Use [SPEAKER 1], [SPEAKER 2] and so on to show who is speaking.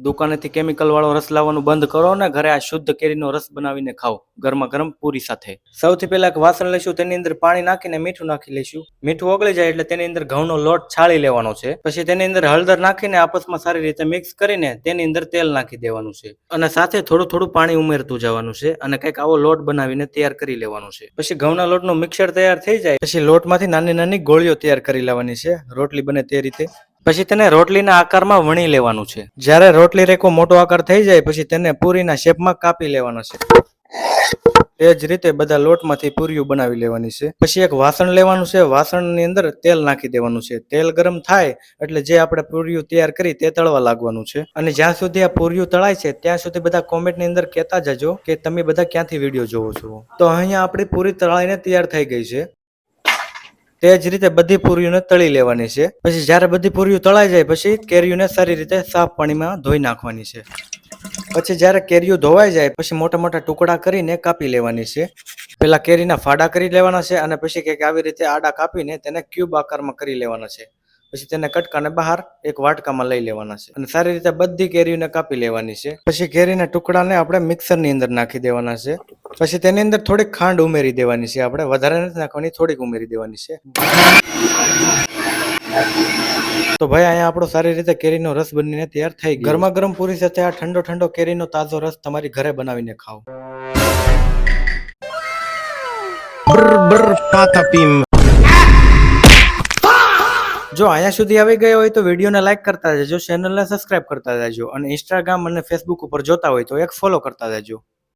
[SPEAKER 1] દુકાનેથી chemical વાળો રસ લાવવાનું બંધ કરો ને ઘરે આ શુદ્ધ કેરીનો રસ બનાવીને ખાઓ ગરમા ગરમ પૂરી સાથે. સૌથી પહેલા એક વાસણ લઈશું, તેની અંદર પાણી નાખીને મીઠું નાખી લઈશું. મીઠું ઓગળી જાય એટલે તેની અંદર ઘઉંનો લોટ છાળી લેવાનો છે. પછી તેની અંદર હળદર નાખીને આપસમાં સારી રીતે મિક્સ કરીને તેની અંદર તેલ નાખી દેવાનું છે અને સાથે થોડું થોડું પાણી ઉમેરતું જવાનું છે અને કંઈક આવો લોટ બનાવીને તૈયાર કરી લેવાનું છે. પછી ઘઉંના લોટનું મિક્સર તૈયાર થઈ જાય પછી લોટમાંથી નાની નાની ગોળીઓ તૈયાર કરી લેવાની છે, રોટલી બને તે રીતે. પછી તેને રોટલીના આકારમાં વણી લેવાનું છે. જ્યારે રોટલી રેકો મોટો આકાર થઈ જાય પછી તેને પૂરીના શેપમાં કાપી લેવાનો છે. તે જ રીતે બધા લોટમાંથી પૂરીઓ બનાવી લેવાની છે. પછી એક વાસણ લેવાનું છે, વાસણની અંદર તેલ નાખી દેવાનું છે. તેલ ગરમ થાય એટલે જે આપણે પૂરીઓ તૈયાર કરી તે તળવા લાગવાનું છે. અને જ્યાં સુધી આ પૂરીઓ તળાય છે ત્યાં સુધી બધા કોમેન્ટની અંદર કહેતા જજો કે તમે બધા ક્યાંથી વિડીયો જોવો છો. તો અહીંયા આપણી પૂરી તળાઈને તૈયાર થઈ ગઈ છે. તે જ રીતે બધી પૂરીઓને તળી લેવાની છે. પછી જ્યારે બધી પૂરીઓ તળાઈ જાય પછી કેરીઓને સારી રીતે સાફ પાણીમાં ધોઈ નાખવાની છે. પછી જ્યારે કેરીઓ ધોવાઈ જાય પછી મોટા મોટા ટુકડા કરીને કાપી લેવાની છે. પેલા કેરીના ફાડા કરી લેવાના છે અને પછી કંઈક આવી રીતે આડા કાપીને તેને ક્યુબ આકારમાં કરી લેવાના છે. પછી તેને કટકાને બહાર એક વાટકામાં લઈ લેવાના છે અને સારી રીતે બધી કેરીઓને કાપી લેવાની છે. પછી કેરીના ટુકડાને આપણે મિક્સરની અંદર નાખી દેવાના છે. પછી તેની અંદર થોડીક ખાંડ ઉમેરી દેવાની છે, આપણે વધારે નથી નાખવાની, થોડીક ઉમેરી દેવાની છે. તો ભાઈ અહીંયા આપણો સારી રીતે કેરીનો રસ બનીને તૈયાર થઈ ગયો. ગરમા ગરમ પૂરી સાથે આ ઠંડો ઠંડો કેરીનો તાજો રસ તમારી ઘરે બનાવીને ખાઓ. જો અહીંયા સુધી આવી ગયા હોય તો વિડીયોને લાઈક કરતા જજો, ચેનલને સબસ્ક્રાઇબ કરતા જજો અને ઇન્સ્ટાગ્રામ અને ફેસબુક ઉપર જોતા હોય તો એક ફોલો કરતા જજો.